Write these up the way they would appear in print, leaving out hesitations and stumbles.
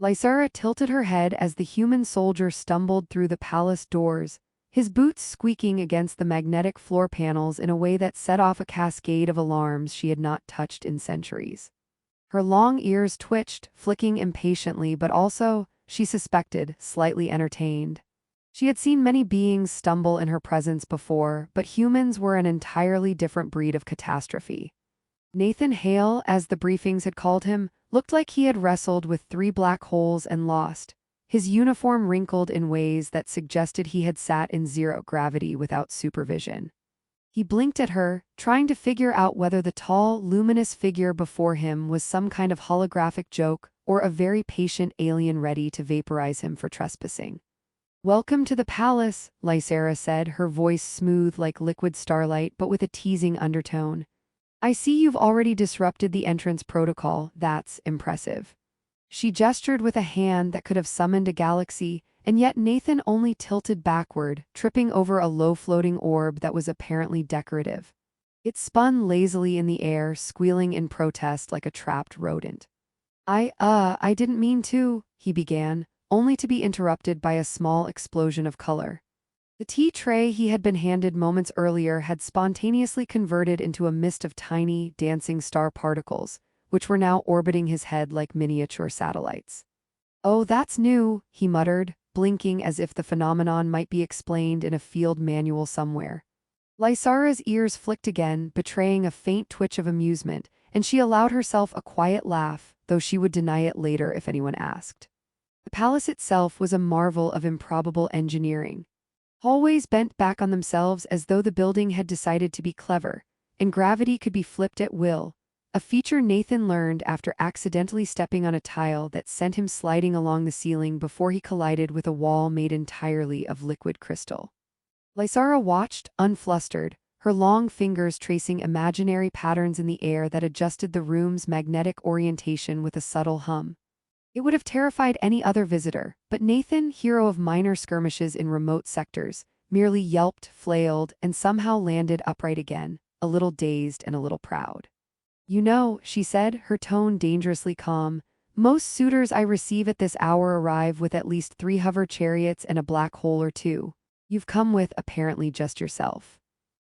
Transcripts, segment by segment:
Lysara tilted her head as the human soldier stumbled through the palace doors, his boots squeaking against the magnetic floor panels in a way that set off a cascade of alarms she had not touched in centuries. Her long ears twitched, flicking impatiently but also, she suspected, slightly entertained. She had seen many beings stumble in her presence before, but humans were an entirely different breed of catastrophe. Nathan Hale, as the briefings had called him, looked like he had wrestled with 3 black holes and lost, his uniform wrinkled in ways that suggested he had sat in zero gravity without supervision. He blinked at her, trying to figure out whether the tall, luminous figure before him was some kind of holographic joke or a very patient alien ready to vaporize him for trespassing. "Welcome to the palace," Lysara said, her voice smooth like liquid starlight but with a teasing undertone. "I see you've already disrupted the entrance protocol. That's impressive." She gestured with a hand that could have summoned a galaxy, and yet Nathan only tilted backward, tripping over a low-floating orb that was apparently decorative. It spun lazily in the air, squealing in protest like a trapped rodent. I didn't mean to," he began, only to be interrupted by a small explosion of color. The tea tray he had been handed moments earlier had spontaneously converted into a mist of tiny, dancing star particles, which were now orbiting his head like miniature satellites. "Oh, that's new," he muttered, blinking as if the phenomenon might be explained in a field manual somewhere. Lysara's ears flicked again, betraying a faint twitch of amusement, and she allowed herself a quiet laugh, though she would deny it later if anyone asked. The palace itself was a marvel of improbable engineering. Hallways bent back on themselves as though the building had decided to be clever, and gravity could be flipped at will, a feature Nathan learned after accidentally stepping on a tile that sent him sliding along the ceiling before he collided with a wall made entirely of liquid crystal. Lysara watched, unflustered, her long fingers tracing imaginary patterns in the air that adjusted the room's magnetic orientation with a subtle hum. It would have terrified any other visitor, but Nathan, hero of minor skirmishes in remote sectors, merely yelped, flailed, and somehow landed upright again, a little dazed and a little proud. "You know," she said, her tone dangerously calm, "most suitors I receive at this hour arrive with at least 3 hover chariots and a black hole or 2. You've come with, apparently, just yourself."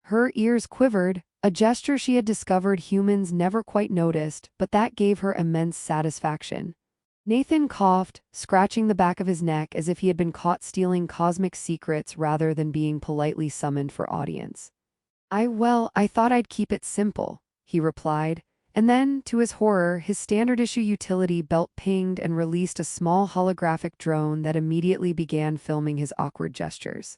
Her ears quivered, a gesture she had discovered humans never quite noticed, but that gave her immense satisfaction. Nathan coughed, scratching the back of his neck as if he had been caught stealing cosmic secrets rather than being politely summoned for audience. I thought I'd keep it simple," he replied, and then, to his horror, his standard-issue utility belt pinged and released a small holographic drone that immediately began filming his awkward gestures.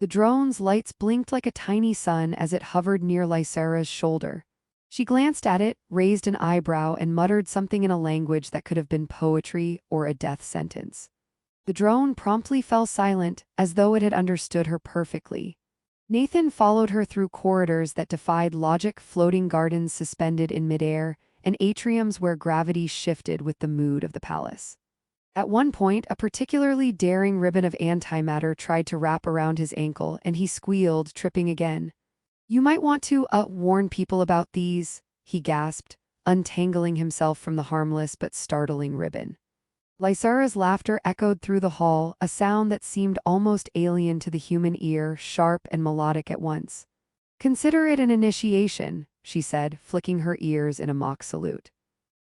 The drone's lights blinked like a tiny sun as it hovered near Lysara's shoulder. She glanced at it, raised an eyebrow, and muttered something in a language that could have been poetry or a death sentence. The drone promptly fell silent, as though it had understood her perfectly. Nathan followed her through corridors that defied logic, floating gardens suspended in midair, and atriums where gravity shifted with the mood of the palace. At one point, a particularly daring ribbon of antimatter tried to wrap around his ankle, and he squealed, tripping again. "You might want to, warn people about these," he gasped, untangling himself from the harmless but startling ribbon. Lysara's laughter echoed through the hall, a sound that seemed almost alien to the human ear, sharp and melodic at once. "Consider it an initiation," she said, flicking her ears in a mock salute.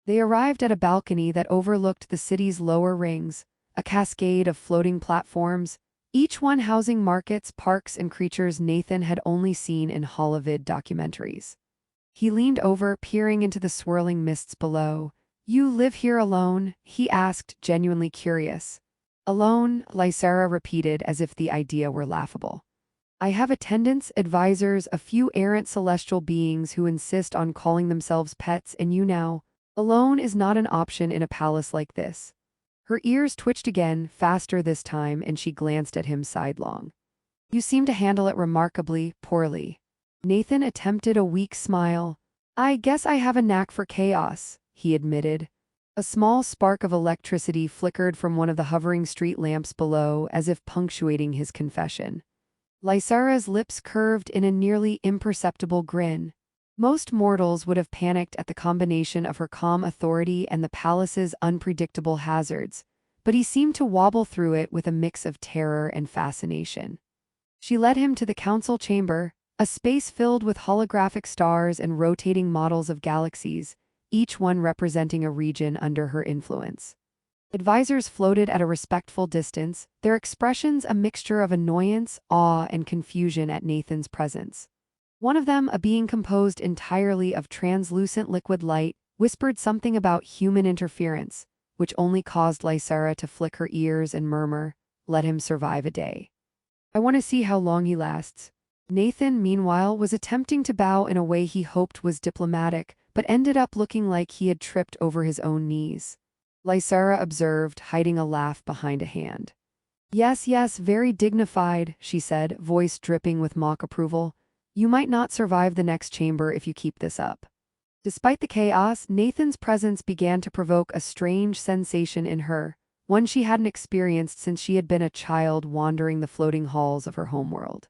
They arrived at a balcony that overlooked the city's lower rings, a cascade of floating platforms, each one housing markets, parks, and creatures Nathan had only seen in Hollywood documentaries. He leaned over, peering into the swirling mists below. "You live here alone?" he asked, genuinely curious. "Alone," Lysara repeated as if the idea were laughable. "I have attendants, advisors, a few errant celestial beings who insist on calling themselves pets, and you now. Alone is not an option in a palace like this." Her ears twitched again, faster this time, and she glanced at him sidelong. "You seem to handle it remarkably poorly." Nathan attempted a weak smile. "I guess I have a knack for chaos," he admitted. A small spark of electricity flickered from one of the hovering street lamps below, as if punctuating his confession. Lysara's lips curved in a nearly imperceptible grin. Most mortals would have panicked at the combination of her calm authority and the palace's unpredictable hazards, but he seemed to wobble through it with a mix of terror and fascination. She led him to the council chamber, a space filled with holographic stars and rotating models of galaxies, each one representing a region under her influence. Advisors floated at a respectful distance, their expressions a mixture of annoyance, awe, and confusion at Nathan's presence. One of them, a being composed entirely of translucent liquid light, whispered something about human interference, which only caused Lysara to flick her ears and murmur, "Let him survive a day. I want to see how long he lasts." Nathan, meanwhile, was attempting to bow in a way he hoped was diplomatic, but ended up looking like he had tripped over his own knees. Lysara observed, hiding a laugh behind a hand. "Yes, yes, very dignified," she said, voice dripping with mock approval. "You might not survive the next chamber if you keep this up." Despite the chaos, Nathan's presence began to provoke a strange sensation in her, one she hadn't experienced since she had been a child wandering the floating halls of her homeworld.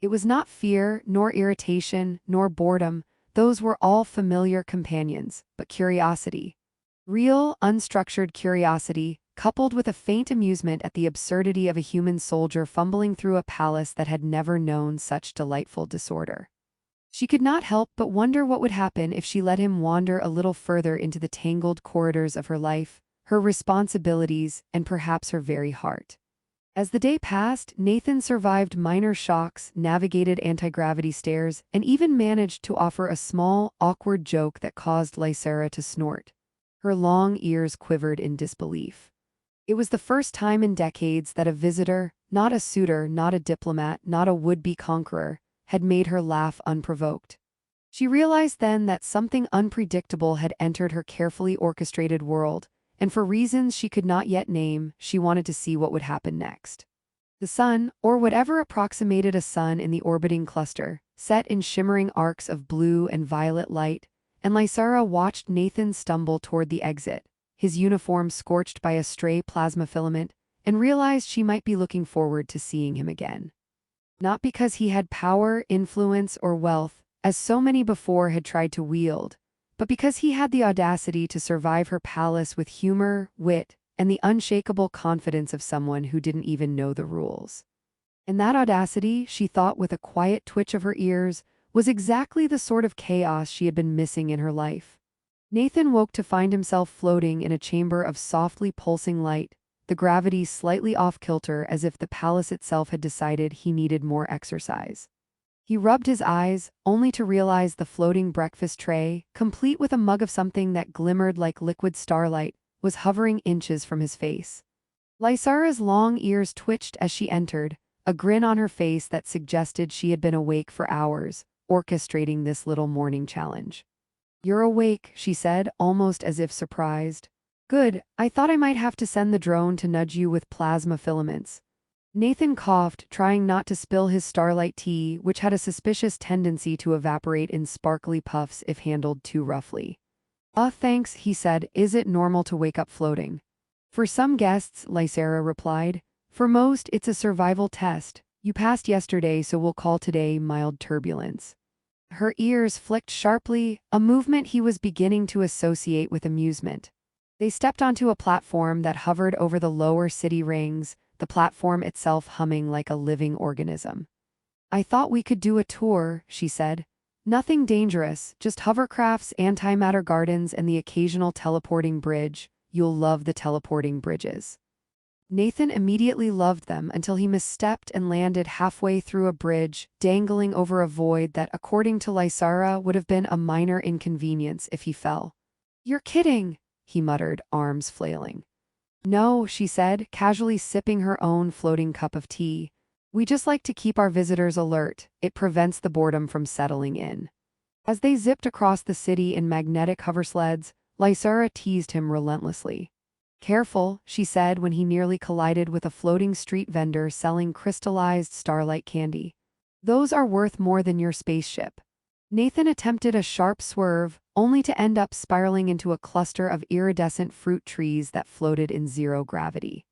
It was not fear, nor irritation, nor boredom, those were all familiar companions, but curiosity. Real, unstructured curiosity, coupled with a faint amusement at the absurdity of a human soldier fumbling through a palace that had never known such delightful disorder. She could not help but wonder what would happen if she let him wander a little further into the tangled corridors of her life, her responsibilities, and perhaps her very heart. As the day passed, Nathan survived minor shocks, navigated anti-gravity stairs, and even managed to offer a small, awkward joke that caused Lysara to snort. Her long ears quivered in disbelief. It was the first time in decades that a visitor, not a suitor, not a diplomat, not a would-be conqueror, had made her laugh unprovoked. She realized then that something unpredictable had entered her carefully orchestrated world, and for reasons she could not yet name, she wanted to see what would happen next. The sun, or whatever approximated a sun in the orbiting cluster, set in shimmering arcs of blue and violet light, and Lysara watched Nathan stumble toward the exit, his uniform scorched by a stray plasma filament, and realized she might be looking forward to seeing him again. Not because he had power, influence, or wealth, as so many before had tried to wield, but because he had the audacity to survive her palace with humor, wit, and the unshakable confidence of someone who didn't even know the rules. And that audacity, she thought with a quiet twitch of her ears, was exactly the sort of chaos she had been missing in her life. Nathan woke to find himself floating in a chamber of softly pulsing light, the gravity slightly off-kilter as if the palace itself had decided he needed more exercise. He rubbed his eyes, only to realize the floating breakfast tray, complete with a mug of something that glimmered like liquid starlight, was hovering inches from his face. Lysara's long ears twitched as she entered, a grin on her face that suggested she had been awake for hours, orchestrating this little morning challenge. "You're awake," she said, almost as if surprised. "Good, I thought I might have to send the drone to nudge you with plasma filaments." Nathan coughed, trying not to spill his starlight tea, which had a suspicious tendency to evaporate in sparkly puffs if handled too roughly. Thanks," he said. "Is it normal to wake up floating?" "For some guests," Lysara replied. "For most, it's a survival test. You passed yesterday, so we'll call today mild turbulence." Her ears flicked sharply, a movement he was beginning to associate with amusement. They stepped onto a platform that hovered over the lower city rings, the platform itself humming like a living organism. "I thought we could do a tour," she said. "Nothing dangerous, just hovercrafts, antimatter gardens, and the occasional teleporting bridge. You'll love the teleporting bridges." Nathan immediately loved them until he misstepped and landed halfway through a bridge, dangling over a void that, according to Lysara, would have been a minor inconvenience if he fell. "You're kidding," he muttered, arms flailing. "No," she said, casually sipping her own floating cup of tea. "We just like to keep our visitors alert. It prevents the boredom from settling in." As they zipped across the city in magnetic hoversleds, Lysara teased him relentlessly. "Careful," she said when he nearly collided with a floating street vendor selling crystallized starlight candy. "Those are worth more than your spaceship." Nathan attempted a sharp swerve, only to end up spiraling into a cluster of iridescent fruit trees that floated in zero gravity.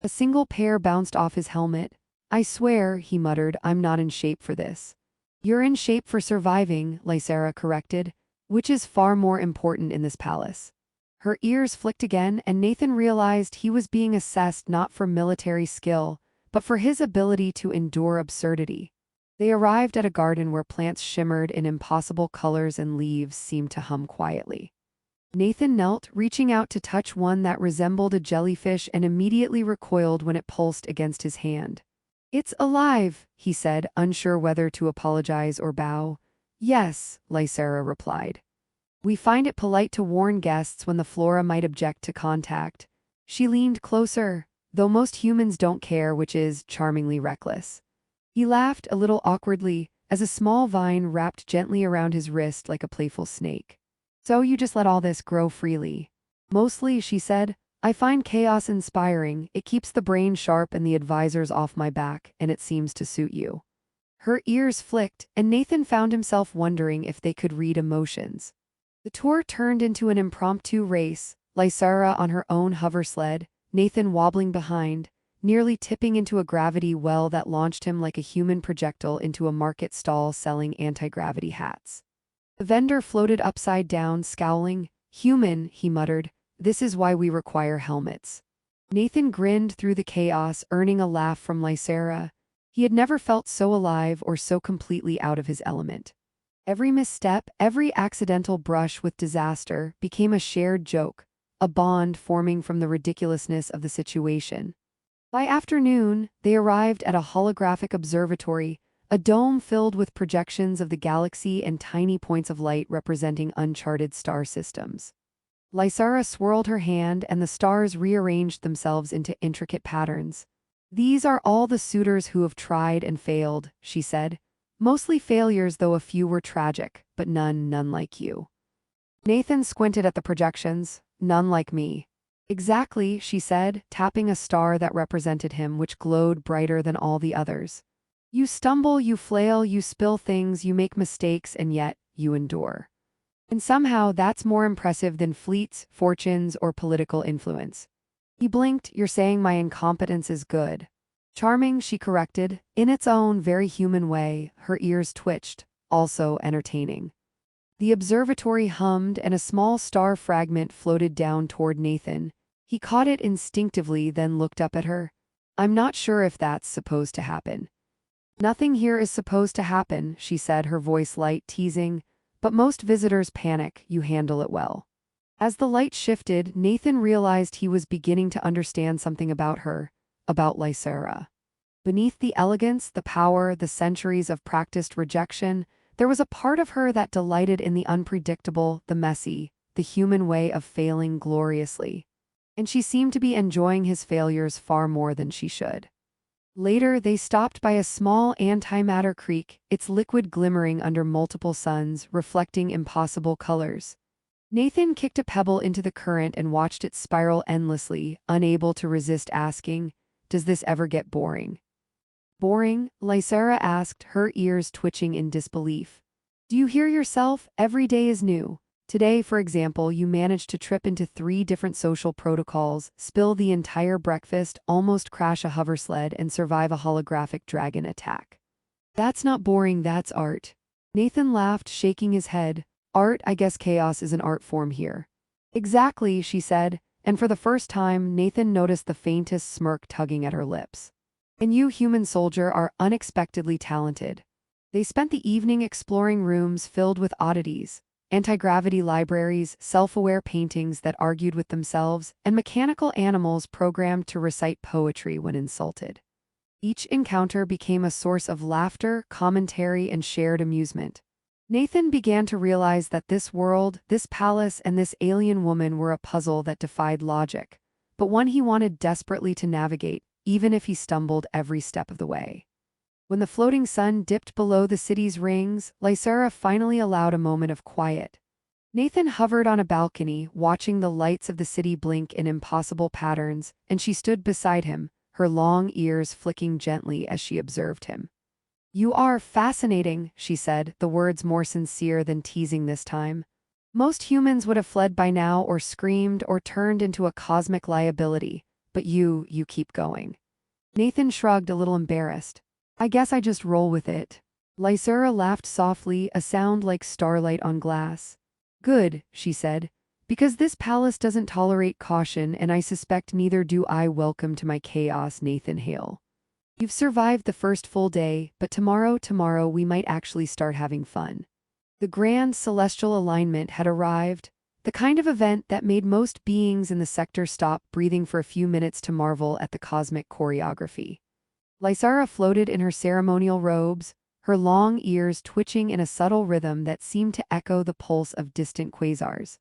A single pear bounced off his helmet. "I swear," he muttered, "I'm not in shape for this." "You're in shape for surviving," Lysara corrected, "which is far more important in this palace." Her ears flicked again, and Nathan realized he was being assessed not for military skill, but for his ability to endure absurdity. They arrived at a garden where plants shimmered in impossible colors and leaves seemed to hum quietly. Nathan knelt, reaching out to touch one that resembled a jellyfish, and immediately recoiled when it pulsed against his hand. "It's alive," he said, unsure whether to apologize or bow. "Yes," Lysera replied. "We find it polite to warn guests when the flora might object to contact." She leaned closer, though most humans don't care, which is charmingly reckless. He laughed a little awkwardly as a small vine wrapped gently around his wrist like a playful snake. "So you just let all this grow freely?" "Mostly," she said. "I find chaos inspiring. It keeps the brain sharp and the advisors off my back, and it seems to suit you." Her ears flicked, and Nathan found himself wondering if they could read emotions. The tour turned into an impromptu race, Lysera on her own hover sled, Nathan wobbling behind, nearly tipping into a gravity well that launched him like a human projectile into a market stall selling anti-gravity hats. The vendor floated upside down, scowling. "Human," he muttered, "this is why we require helmets." Nathan grinned through the chaos, earning a laugh from Lysera. He had never felt so alive or so completely out of his element. Every misstep, every accidental brush with disaster became a shared joke, a bond forming from the ridiculousness of the situation. By afternoon, they arrived at a holographic observatory, a dome filled with projections of the galaxy and tiny points of light representing uncharted star systems. Lysera swirled her hand, and the stars rearranged themselves into intricate patterns. "These are all the suitors who have tried and failed," she said. "Mostly failures, though a few were tragic, but none like you." Nathan squinted at the projections. "None like me." "Exactly," she said, tapping a star that represented him, which glowed brighter than all the others. "You stumble, you flail, you spill things, you make mistakes, and yet, you endure. And somehow that's more impressive than fleets, fortunes, or political influence." He blinked. "You're saying my incompetence is good." "Charming," she corrected, in its own very human way. Her ears twitched. "Also entertaining." The observatory hummed, and a small star fragment floated down toward Nathan. He caught it instinctively, then looked up at her. "I'm not sure if that's supposed to happen." "Nothing here is supposed to happen," she said, her voice light, teasing. "But most visitors panic. You handle it well." As the light shifted, Nathan realized he was beginning to understand something about her, about Lysera. Beneath the elegance, the power, the centuries of practiced rejection, there was a part of her that delighted in the unpredictable, the messy, the human way of failing gloriously. And she seemed to be enjoying his failures far more than she should. Later, they stopped by a small antimatter creek, its liquid glimmering under multiple suns, reflecting impossible colors. Nathan kicked a pebble into the current and watched it spiral endlessly, unable to resist asking, "Does this ever get boring?" "Boring?" Lysera asked, her ears twitching in disbelief. "Do you hear yourself? Every day is new. Today, for example, you managed to trip into 3 different social protocols, spill the entire breakfast, almost crash a hoversled, and survive a holographic dragon attack. That's not boring, that's art." Nathan laughed, shaking his head. "Art? I guess chaos is an art form here." "Exactly," she said, and for the first time, Nathan noticed the faintest smirk tugging at her lips. "And you, human soldier, are unexpectedly talented." They spent the evening exploring rooms filled with oddities, anti-gravity libraries, self-aware paintings that argued with themselves, and mechanical animals programmed to recite poetry when insulted. Each encounter became a source of laughter, commentary, and shared amusement. Nathan began to realize that this world, this palace, and this alien woman were a puzzle that defied logic, but one he wanted desperately to navigate, even if he stumbled every step of the way. When the floating sun dipped below the city's rings, Lysera finally allowed a moment of quiet. Nathan hovered on a balcony, watching the lights of the city blink in impossible patterns, and she stood beside him, her long ears flicking gently as she observed him. "You are fascinating," she said, the words more sincere than teasing this time. "Most humans would have fled by now or screamed or turned into a cosmic liability, but you keep going." Nathan shrugged, a little embarrassed. "I guess I just roll with it." Lysera laughed softly, a sound like starlight on glass. "Good," she said. Because this palace doesn't tolerate caution, and I suspect neither do I. Welcome to my chaos, Nathan Hale. You've survived the first full day, but tomorrow we might actually start having fun. The grand celestial alignment had arrived, the kind of event that made most beings in the sector stop breathing for a few minutes to marvel at the cosmic choreography. Lysara floated in her ceremonial robes, her long ears twitching in a subtle rhythm that seemed to echo the pulse of distant quasars.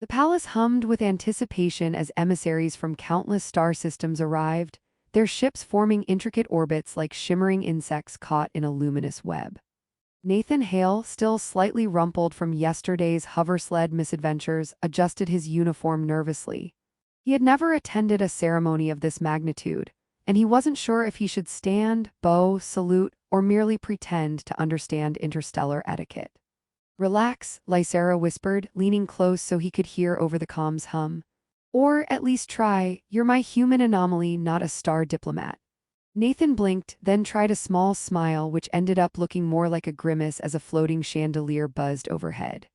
The palace hummed with anticipation as emissaries from countless star systems arrived, their ships forming intricate orbits like shimmering insects caught in a luminous web. Nathan Hale, still slightly rumpled from yesterday's hoversled misadventures, adjusted his uniform nervously. He had never attended a ceremony of this magnitude, and he wasn't sure if he should stand, bow, salute, or merely pretend to understand interstellar etiquette. "Relax," Lysara whispered, leaning close so he could hear over the comms hum. "Or at least try. You're my human anomaly, not a star diplomat." Nathan blinked, then tried a small smile which ended up looking more like a grimace as a floating chandelier buzzed overhead.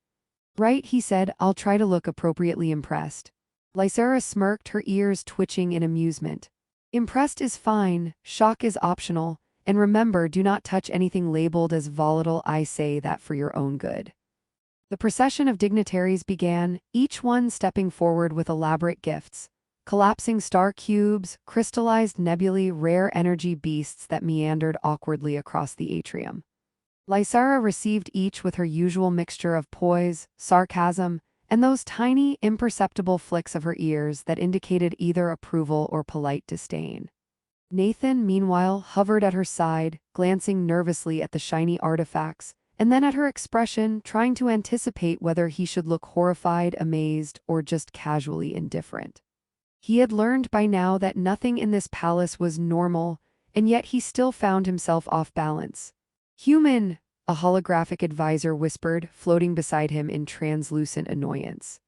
"Right," he said, "I'll try to look appropriately impressed." Lysara smirked, her ears twitching in amusement. "Impressed is fine, shock is optional, and remember, do not touch anything labeled as volatile. I say that for your own good." The procession of dignitaries began, each one stepping forward with elaborate gifts. Collapsing star cubes, crystallized nebulae, rare energy beasts that meandered awkwardly across the atrium. Lysara received each with her usual mixture of poise, sarcasm, and those tiny, imperceptible flicks of her ears that indicated either approval or polite disdain. Nathan, meanwhile, hovered at her side, glancing nervously at the shiny artifacts, and then at her expression, trying to anticipate whether he should look horrified, amazed, or just casually indifferent. He had learned by now that nothing in this palace was normal, and yet he still found himself off balance. "Human," a holographic advisor whispered, floating beside him in translucent annoyance.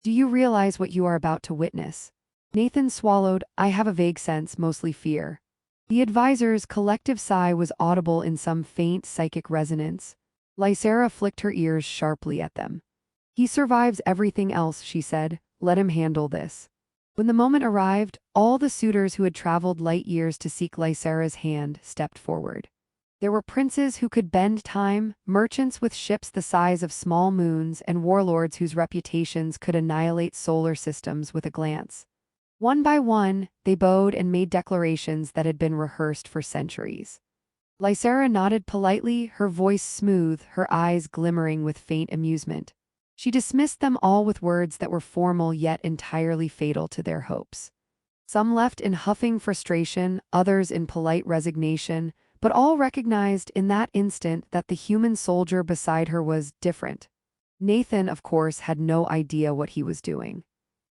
"Do you realize what you are about to witness?" Nathan swallowed. "I have a vague sense, mostly fear." The advisor's collective sigh was audible in some faint psychic resonance. Lysara flicked her ears sharply at them. "He survives everything else," she said. "Let him handle this." When the moment arrived, all the suitors who had traveled light years to seek Lysara's hand stepped forward. There were princes who could bend time, merchants with ships the size of small moons, and warlords whose reputations could annihilate solar systems with a glance. One by one, they bowed and made declarations that had been rehearsed for centuries. Lysara nodded politely, her voice smooth, her eyes glimmering with faint amusement. She dismissed them all with words that were formal yet entirely fatal to their hopes. Some left in huffing frustration, others in polite resignation, but all recognized in that instant that the human soldier beside her was different. Nathan, of course, had no idea what he was doing.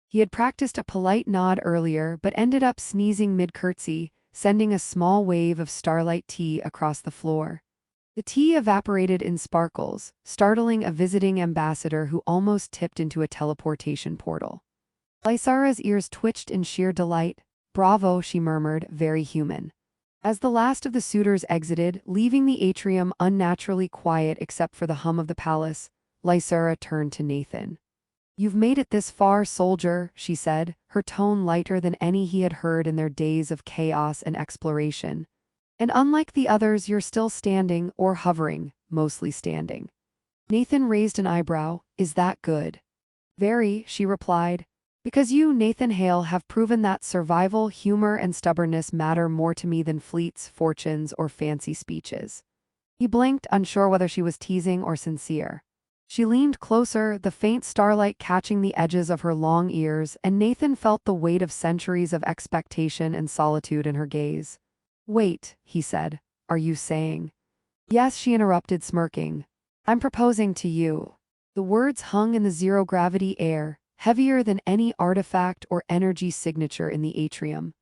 He had practiced a polite nod earlier, but ended up sneezing mid-curtsy, sending a small wave of starlight tea across the floor. The tea evaporated in sparkles, startling a visiting ambassador who almost tipped into a teleportation portal. Lysara's ears twitched in sheer delight. "Bravo," she murmured, "very human." As the last of the suitors exited, leaving the atrium unnaturally quiet except for the hum of the palace, Lysara turned to Nathan. "You've made it this far, soldier," she said, her tone lighter than any he had heard in their days of chaos and exploration. "And unlike the others, you're still standing, or hovering, mostly standing." Nathan raised an eyebrow. "Is that good?" "Very," she replied. "Because you, Nathan Hale, have proven that survival, humor, and stubbornness matter more to me than fleets, fortunes, or fancy speeches." He blinked, unsure whether she was teasing or sincere. She leaned closer, the faint starlight catching the edges of her long ears, and Nathan felt the weight of centuries of expectation and solitude in her gaze. "Wait," he said. "Are you saying?" "Yes," she interrupted, smirking. "I'm proposing to you." The words hung in the zero-gravity air, heavier than any artifact or energy signature in the atrium.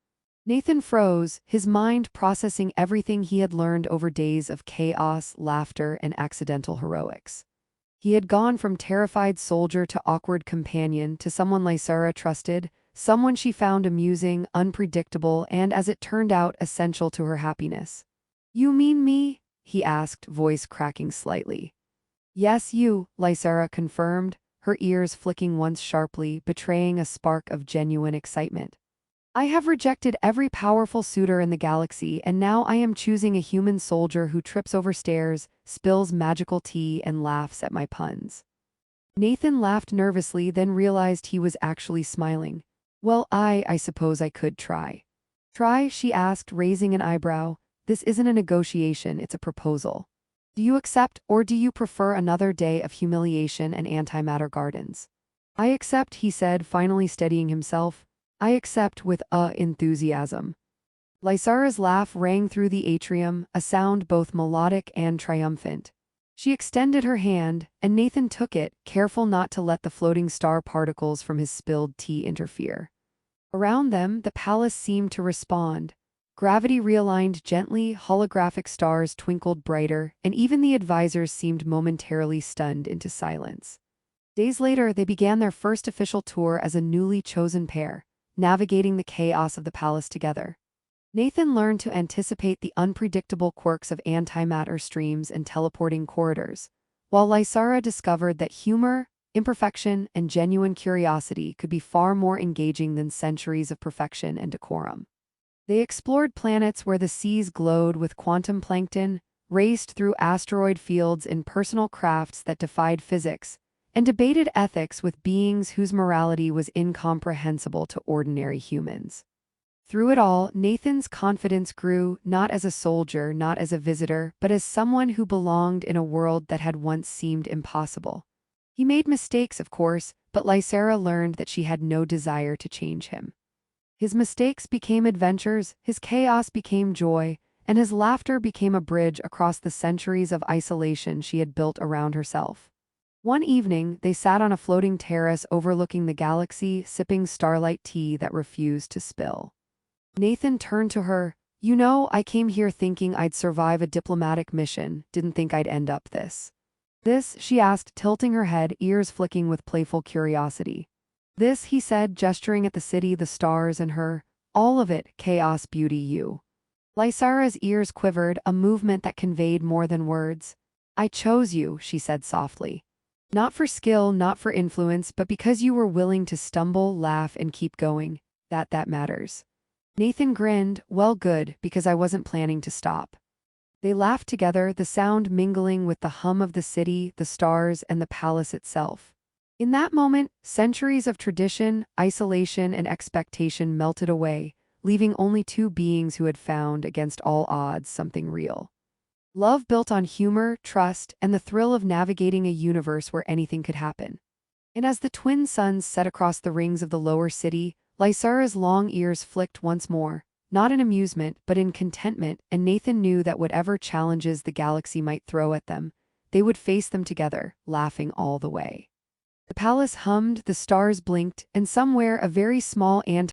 Nathan froze, his mind processing everything he had learned over days of chaos, laughter, and accidental heroics. He had gone from terrified soldier to awkward companion to someone Lysara trusted, someone she found amusing, unpredictable, and, as it turned out, essential to her happiness. "You mean me?" he asked, voice cracking slightly. "Yes, you," Lysara confirmed, her ears flicking once sharply, betraying a spark of genuine excitement. I have rejected every powerful suitor in the galaxy, and now I am choosing a human soldier who trips over stairs, spills magical tea, and laughs at my puns. Nathan laughed nervously, then realized he was actually smiling. Well, I suppose I could try. Try, she asked, raising an eyebrow. This isn't a negotiation, it's a proposal. Do you accept, or do you prefer another day of humiliation and antimatter gardens? I accept, he said, finally steadying himself. I accept with enthusiasm. Lysara's laugh rang through the atrium, a sound both melodic and triumphant. She extended her hand, and Nathan took it, careful not to let the floating star particles from his spilled tea interfere. Around them, the palace seemed to respond. Gravity realigned gently, holographic stars twinkled brighter, and even the advisors seemed momentarily stunned into silence. Days later, they began their first official tour as a newly chosen pair, navigating the chaos of the palace together. Nathan learned to anticipate the unpredictable quirks of antimatter streams and teleporting corridors, while Lysara discovered that humor, imperfection, and genuine curiosity could be far more engaging than centuries of perfection and decorum. They explored planets where the seas glowed with quantum plankton, raced through asteroid fields in personal crafts that defied physics, and debated ethics with beings whose morality was incomprehensible to ordinary humans. Through it all, Nathan's confidence grew, not as a soldier, not as a visitor, but as someone who belonged in a world that had once seemed impossible. He made mistakes, of course, but Lysara learned that she had no desire to change him. His mistakes became adventures, his chaos became joy, and his laughter became a bridge across the centuries of isolation she had built around herself. One evening, they sat on a floating terrace overlooking the galaxy, sipping starlight tea that refused to spill. Nathan turned to her. You know, I came here thinking I'd survive a diplomatic mission, didn't think I'd end up this. This, she asked, tilting her head, ears flicking with playful curiosity. This, he said, gesturing at the city, the stars, and her. All of it, chaos, beauty, you. Lysara's ears quivered, a movement that conveyed more than words. I chose you, she said softly. Not for skill, not for influence, but because you were willing to stumble, laugh, and keep going. That matters. Nathan grinned. Well, good, because I wasn't planning to stop. They laughed together, the sound mingling with the hum of the city, the stars, and the palace itself. In that moment, centuries of tradition, isolation, and expectation melted away, leaving only two beings who had found, against all odds, something real. Love built on humor, trust, and the thrill of navigating a universe where anything could happen. And as the twin suns set across the rings of the lower city, Lysara's long ears flicked once more, not in amusement, but in contentment, and Nathan knew that whatever challenges the galaxy might throw at them, they would face them together, laughing all the way. The palace hummed, the stars blinked, and somewhere a very small ant